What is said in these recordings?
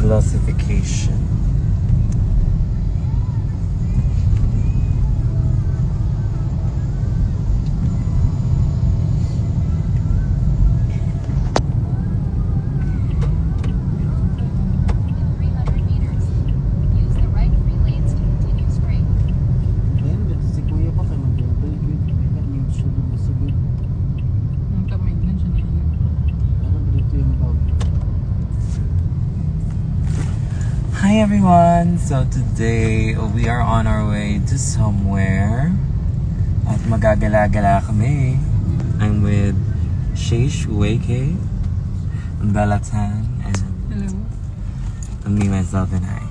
glossification. Hi everyone! So today, we are on our way to somewhere at magagala-gala kami. I'm with Sheish Weke, Bella Tan, and hello. Me, myself, and I.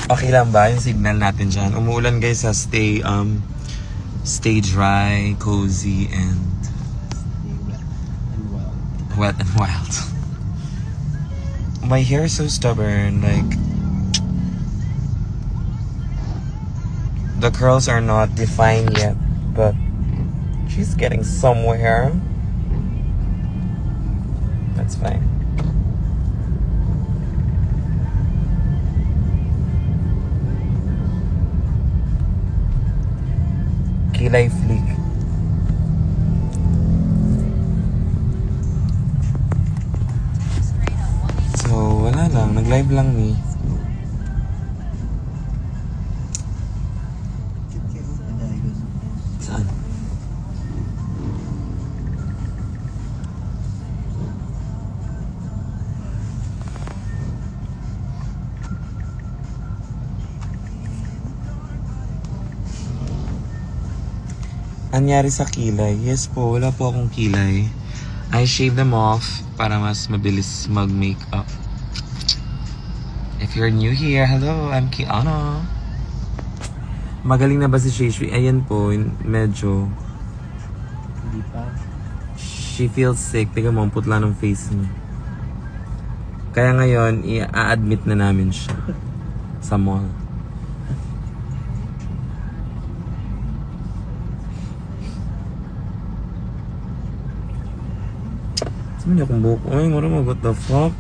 Okay lang ba yung signal natin dyan? Umuulan guys sa stay dry, cozy, and wet and wild. My hair is so stubborn, like the curls are not defined yet, but she's getting somewhere. That's fine. Kilay flick. So, wala lang. Nag-live lang ni. Saan? Anyari sa kilay? Yes po, wala po akong kilay. I shave them off para mas mabilis mag-makeup. If you're new here, hello, I'm Kiana. Magaling na ba si Sheish? Ayan po, medyo. Hindi pa. She feels sick. Tingnan mo, ang putla ng face niya. Kaya ngayon, i-admit na namin siya sa mall. Saan niya akong buhok? Ay, marama, what the fuck?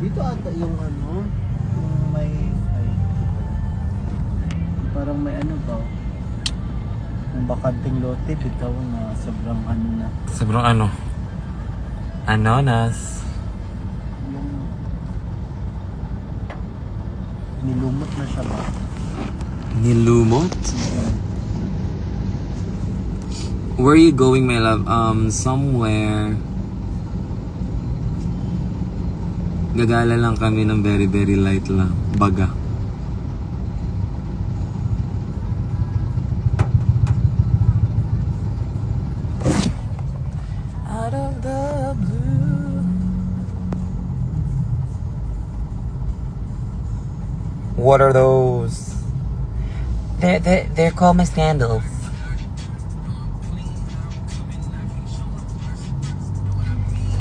Dito ata yung ano, yung may, parang may ano ba? Yung bakanting lote, bitaw na sobrang ano na. Sobrang ano? Ananas. Yung nilumot na siya ba? Nilumot? Where are you going, my love? Somewhere. Gagala lang kami ng very, very light lang. Baga. Out of the blue. What are those? They're called my sandals.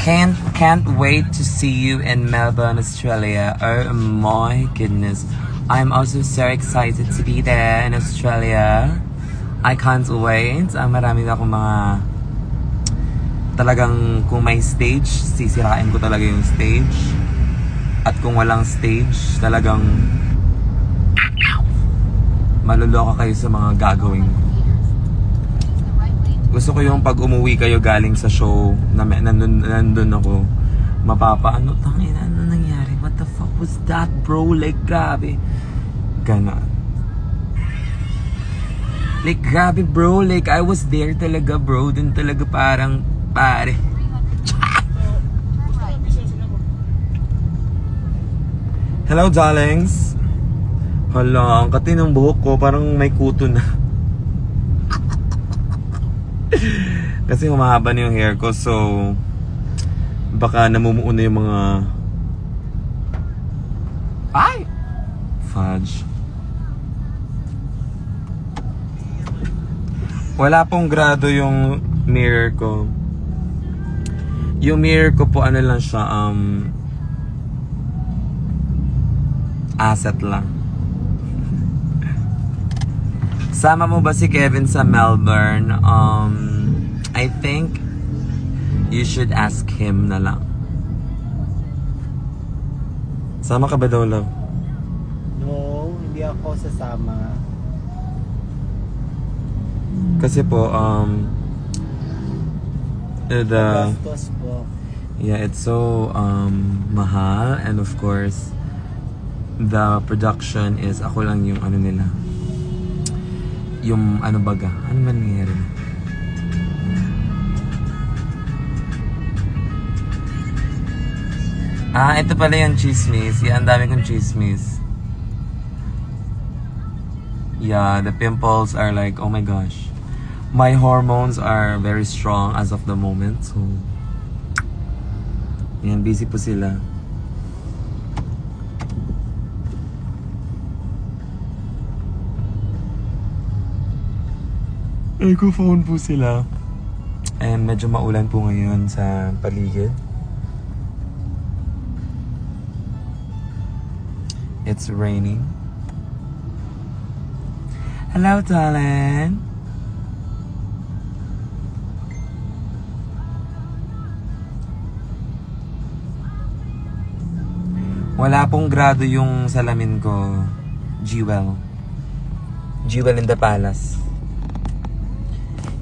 Can't wait to see you in Melbourne, Australia. Oh my goodness. I'm also so excited to be there in Australia. I can't wait. Marami na akong mga talagang kung may stage, sisirain ko talaga yung stage. At kung walang stage, talagang maluloka kayo sa mga gagawin ko. Gusto ko yung pag umuwi kayo galing sa show na nandun ako, mapapaano, tangina, ano nangyari? What the fuck was that, bro? Like, grabe. Ganon. Like, grabe, bro. Like, I was there talaga, bro. Dun talaga parang, pare. Hello, darlings. Hala, ang kati ng buhok ko, parang may kuto na. Kasi humahaba na yung hair ko, so baka namumuo na yung mga fudge. Wala pong grado yung mirror ko. Yung mirror ko po ano lang siya, asset lang. Sama mo ba si Kevin sa Melbourne? I think you should ask him na lang. Sama ka ba daw, love? No, hindi ako sasama. Kasi po, Gastos po. yeah, it's so mahal, and of course the production is ako lang yung ano nila, yung ano baga, ano man nangyayari. Ito pala yung chismis. Yeah, ang dami kong chismis. Yeah, the pimples are like, oh my gosh. My hormones are very strong as of the moment, so yan, busy po sila. Eco-phone po sila. And medyo maulan po ngayon sa paligid. It's raining. Hello, darling. Wala pong grado yung salamin ko. Jewel. Jewel in the palace.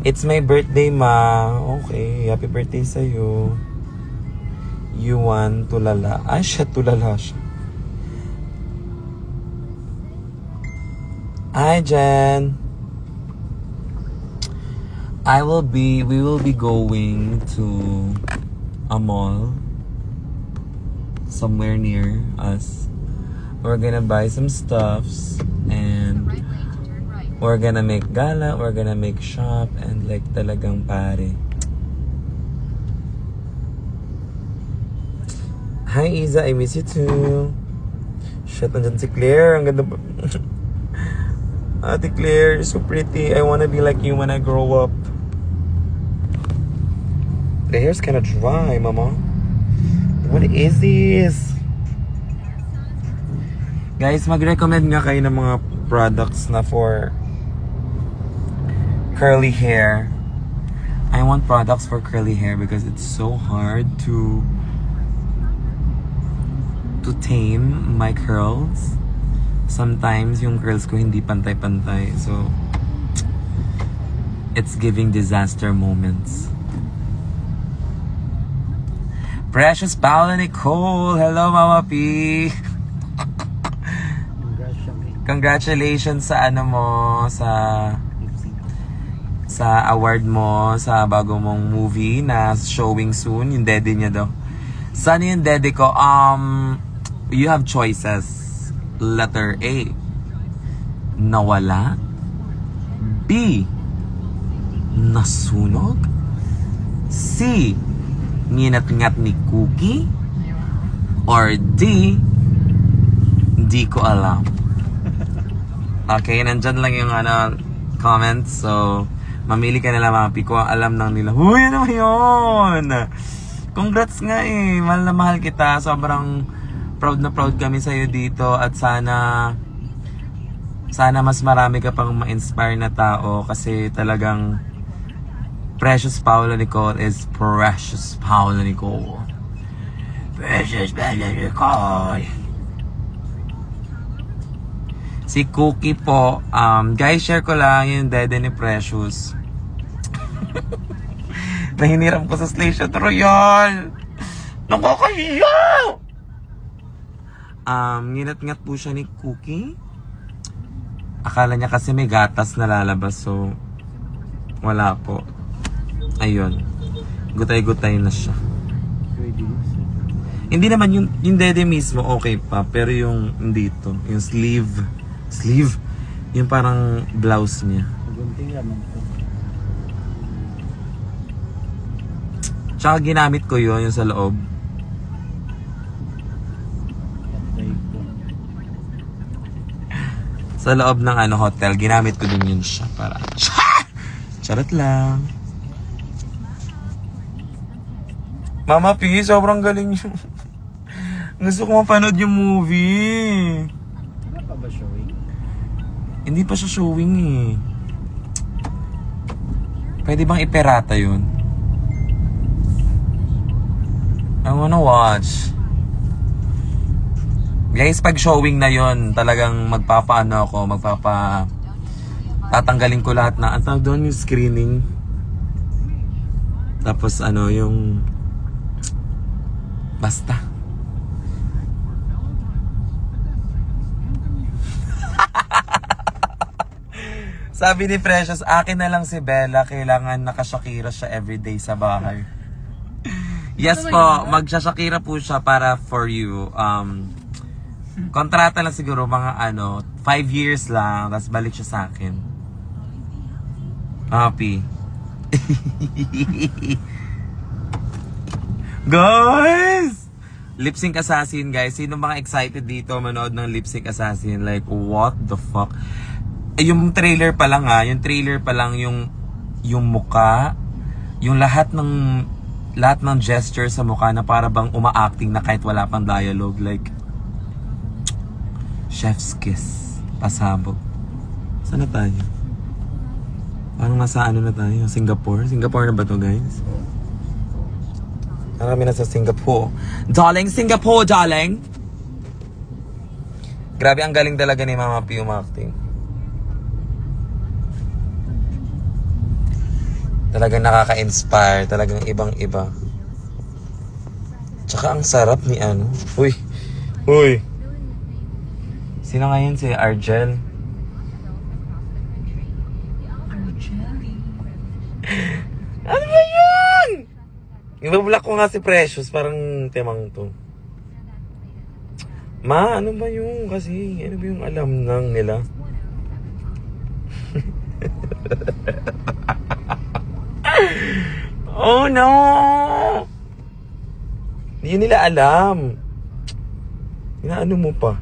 It's my birthday, ma. Okay, happy birthday sa'yo. Yuan tulala. Ay, siya tulala siya. Hi, Jen. We will be going to a mall somewhere near us. We're gonna buy some stuffs and we're gonna make gala, we're gonna make shop, and like talagang pare. Hi, Iza, I miss you too. Shit, nandyan si Claire. Ang ganda pa. Ate Claire, you're so pretty. I wanna be like you when I grow up. The hair's kinda dry, mama. What is this? Guys, mag-recommend nga kayo ng mga products na for curly hair. I want products for curly hair because it's so hard to tame my curls. Sometimes yung curls ko hindi pantay-pantay. So, it's giving disaster moments. Precious Paula Nicole. Hello, Mama P. Congratulations sa ano mo, sa award mo sa bago mong movie na showing soon, yung dede niya daw. Saan yung dede ko? You have choices. Letter A, nawala. B, nasunog. C, nginat-ngat ni Cookie. Or D, di ko alam. Okay, nandyan lang yung comments. So, mamili ka nila, mga piko. Alam nang nila, huy, ano yun? Congrats nga eh. Mahal na mahal kita. Sobrang proud na proud kami sa'yo dito. At sana mas marami ka pang ma-inspire na tao. Kasi talagang Precious Paula Nicole is Precious Paula Nicole. Precious Paula Nicole. Si Cookie po, guys, share ko lang yung dede ni Precious. Nahiniram ko sa Station Royal. Nakakahiya! Nginat-ngat po siya ni Cookie. Akala niya kasi may gatas na lalabas, so wala po. Ayun. Gutay-gutay na siya. Hindi naman yung dede mismo okay pa, pero yung dito, yung sleeve, yung parang blouse niya. Gunting naman po. Tsaka ginamit ko yun, yung sa loob. Sa loob ng hotel, ginamit ko din yun siya para... Charot lang. Mama P, sobrang galing yun. Gusto ko mapanood yung movie. Ano pa ba showing? Hindi pa siya showing eh. Pwede bang iperata yun? I wanna watch. Guys, pag showing na yon, talagang magpapaano ako, tatanggalin ko lahat na, ang tawag doon yung screening. Tapos ano, yung, basta. Sabi ni Precious, akin na lang si Bella, kailangan naka-Shakira siya everyday sa bahay. Yes po, magsa-Shakira po siya para for you. Kontrata lang siguro mga 5 years lang, tapos balik siya sa akin. Happy. Guys! Lip Sync Assassin, guys. Sino mga excited dito manood ng Lip Sync Assassin? Like, what the fuck? Yung trailer pa lang yung muka, yung lahat ng gesture sa mukha na para bang uma-acting na kahit wala pang dialogue, like chef's kiss, pasabog. Saan na tayo? Parang nasa na tayo? Singapore? Singapore na ba to, guys? Marami na sa Singapore. Darling, Singapore, darling! Grabe, ang galing talaga ni Mama P acting. Talagang nakaka-inspire. Talagang ibang-iba. Tsaka ang sarap ni Uy! Uy! Sino ngayon si Argel? Ano ba yun? Ibablock ko nga si Precious. Parang temang to. Ma, ano ba yung kasi? Ano ba yung alam nang nila? Oh no! Hindi nila alam. Inaano mo pa?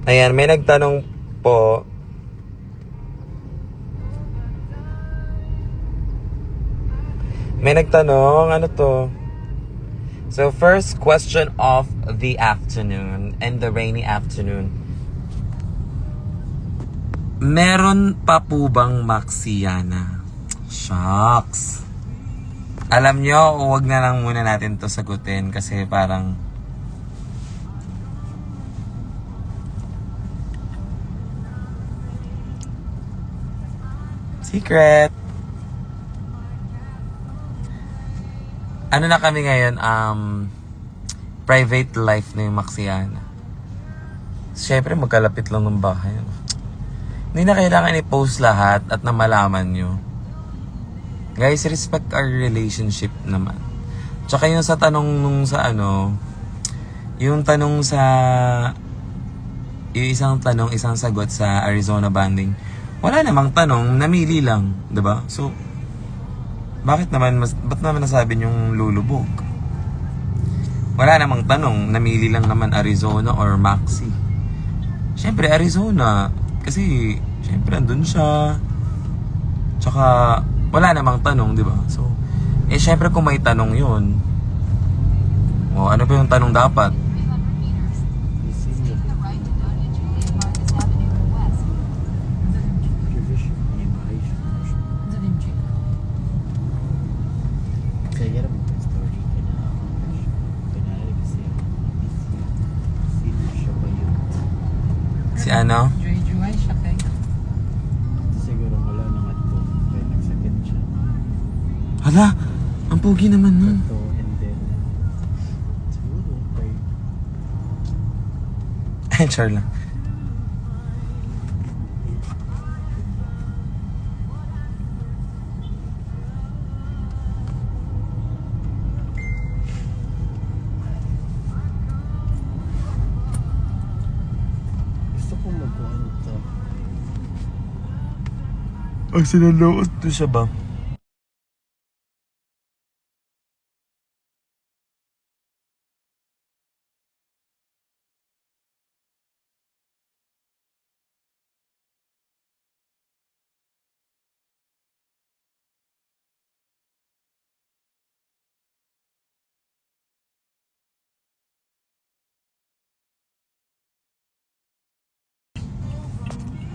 Ayan, may nagtanong po. May nagtanong, ano to? So, first question of the afternoon and the rainy afternoon. Meron pa po bang Maxiana? Shucks. Alam nyo, huwag na lang muna natin to sagutin kasi parang secret. Ano na kami ngayon? Private life na yung Maxiana. Siyempre, magkalapit lang ng bahay. Hindi na kailangan i-post lahat at na malaman nyo. Guys, respect our relationship naman. Tsaka yung sa tanong nung sa yung tanong sa, yung isang tanong, isang sagot sa Arizona banding. Wala namang tanong, namili lang, 'di ba? So, ba't naman nasabi yung lulubog? Wala namang tanong, namili lang naman Arizona or Maxi. Siyempre Arizona, kasi siyempre andun siya. Tsaka wala namang tanong, 'di ba? So, siyempre kung may tanong 'yun. O ano ba yung tanong dapat? Si ano? Joy siya kay. Siguro wala nang ato. Kaya nagsakit siya. Hala, ang pogi naman nun. Ato and then siguro kay Char lang. gusto ko magkuhan ito. Ang sinalood to siya ba?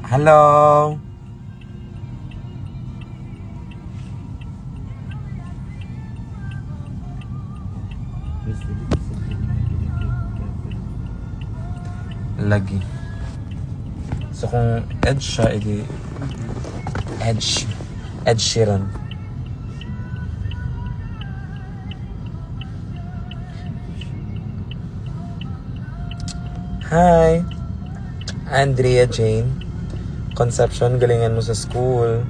Hello? Lagi. So kung Ed siya, edi Ed Sheeran. Hi! Andrea Jane. Conception, galingan mo sa school.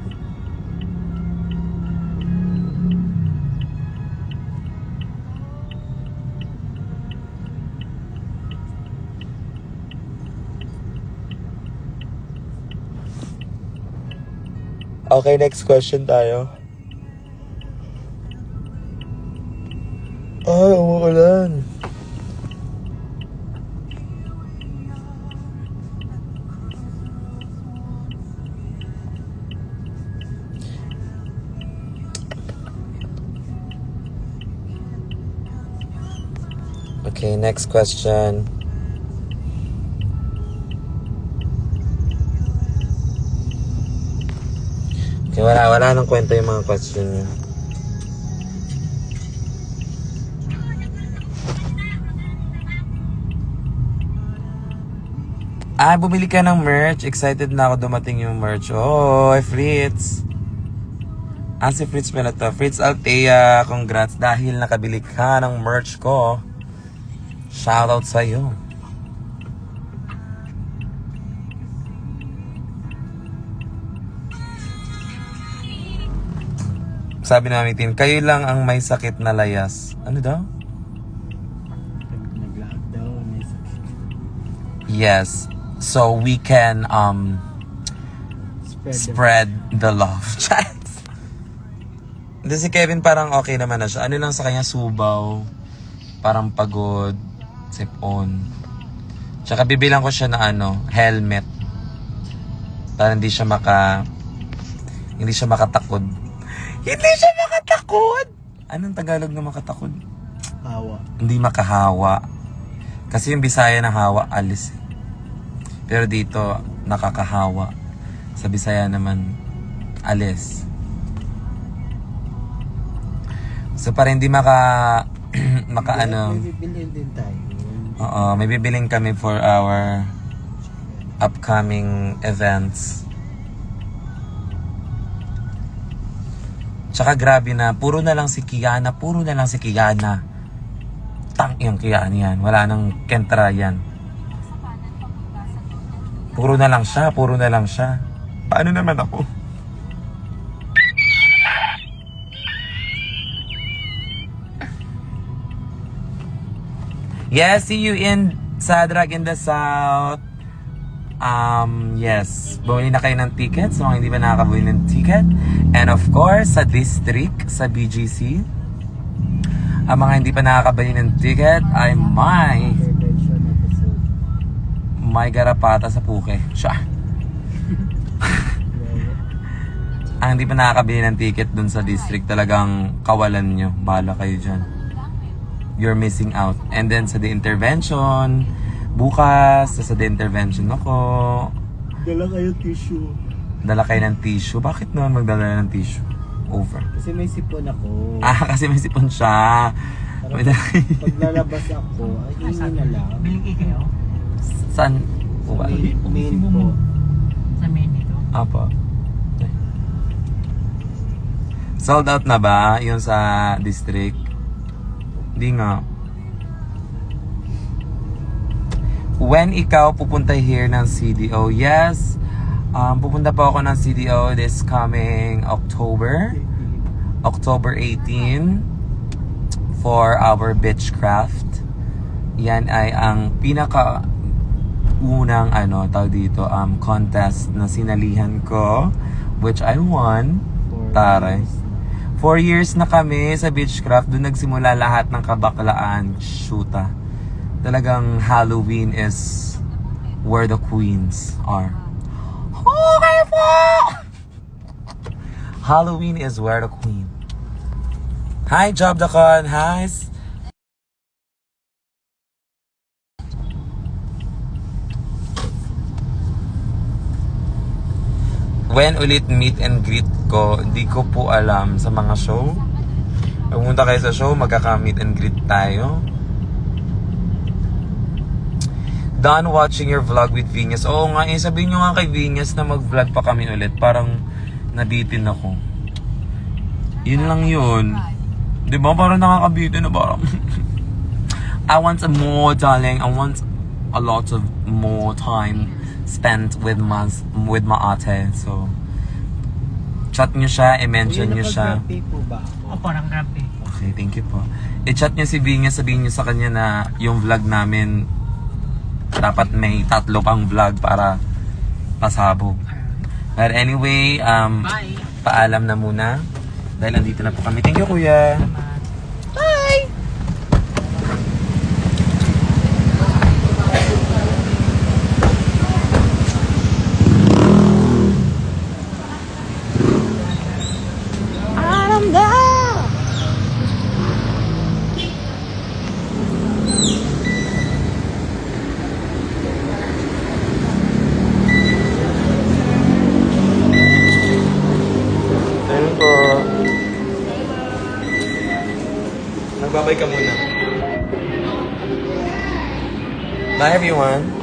Okay, next question tayo. Ay, umuulan. Okay, next question. Okay, wala nang kwento yung mga question niyo. Bumili ka ng merch. Excited na ako dumating yung merch. Oh, Fritz. Si Fritz pala to. Fritz Altea, congrats dahil nakabili ka ng merch ko. Shoutout sa'yo. Sabi namin, kayo lang ang may sakit na layas. Ano daw? Nag-lag daw, may sakit. Yes. So we can spread the love. Hindi, si Kevin parang okay naman na siya. Ano lang sa kanya, subaw. Parang pagod. Sip-on. Tsaka bibilang ko siya na helmet. Para hindi siya makatakod. Hindi siya makatakod! Anong Tagalog na makatakod? Hawa. Hindi makahawa. Kasi yung Bisaya na hawa, alis. Pero dito, nakakahawa. Sa Bisaya naman, alis. So para hindi May ano. bibilin din tayo. Oo, may bibiling kami for our upcoming events. Tsaka grabe na, puro na lang si Kiana. Tang yung Kiana yan. Wala nang Kentra yan. Puro na lang siya. Paano naman ako? Yes, see you in Sadrag in the South. Yes. Bumili na kayo ng ticket sa mga hindi pa nakakabili ng ticket. And of course, sa district, sa BGC. Ang mga hindi pa nakakabili ng ticket ay may garapata sa puke. Siya. Ang hindi pa nakakabili ng ticket dun sa district, talagang kawalan nyo. Bahala kayo dyan. You're missing out. And then sa the intervention, bukas, sa the intervention ako. Dala kayo tissue. Dala kayo ng tissue. Bakit naman magdala ng tissue? Over. Kasi may sipon ako. Kasi may sipon siya. May Paglalabas ako, ay hingi na lang. Biligi kayo? Saan? Sa main po. Sa main dito? Apo. Sold out na ba yung sa district? Hindi nga. When ikaw pupunta here ng CDO? Yes. Pupunta po ako ng CDO this coming October 18 for our Beechcraft. Yan ay ang pinaka unang tawag dito, contest na sinalihan ko, which I won. Taray. 4 years na kami sa Beechcraft. Doon nagsimula lahat ng kabaklaan. Shoota. Talagang Halloween is where the queens are. Okay po! Halloween is where the queen. Hi, Job Dakon. Hi. When ulit meet and greet ko, hindi ko po alam sa mga show. Pumunta kayo sa show, magkaka-meet and greet tayo. Done watching your vlog with Venus. Oo nga, sabihin nyo nga kay Venus na mag-vlog pa kami ulit. Parang nabitin ako. Yun lang yun. Diba? Parang nakakabitin na parang... I want more, darling. I want a lot of more time spent with my ate. So, chat nyo siya, i-mention nyo siya. Nakag-grabe po ba ako? Opo, ng grabe. Okay, thank you po. I-chat nyo si Vinya, sabihin nyo sa kanya na yung vlog namin dapat may 3 pang vlog para pasabog. But anyway, Bye. paalam na muna. Dahil andito na po kami. Thank you, kuya. Bye! Ayun po. Nagbabay ka muna. Bye everyone.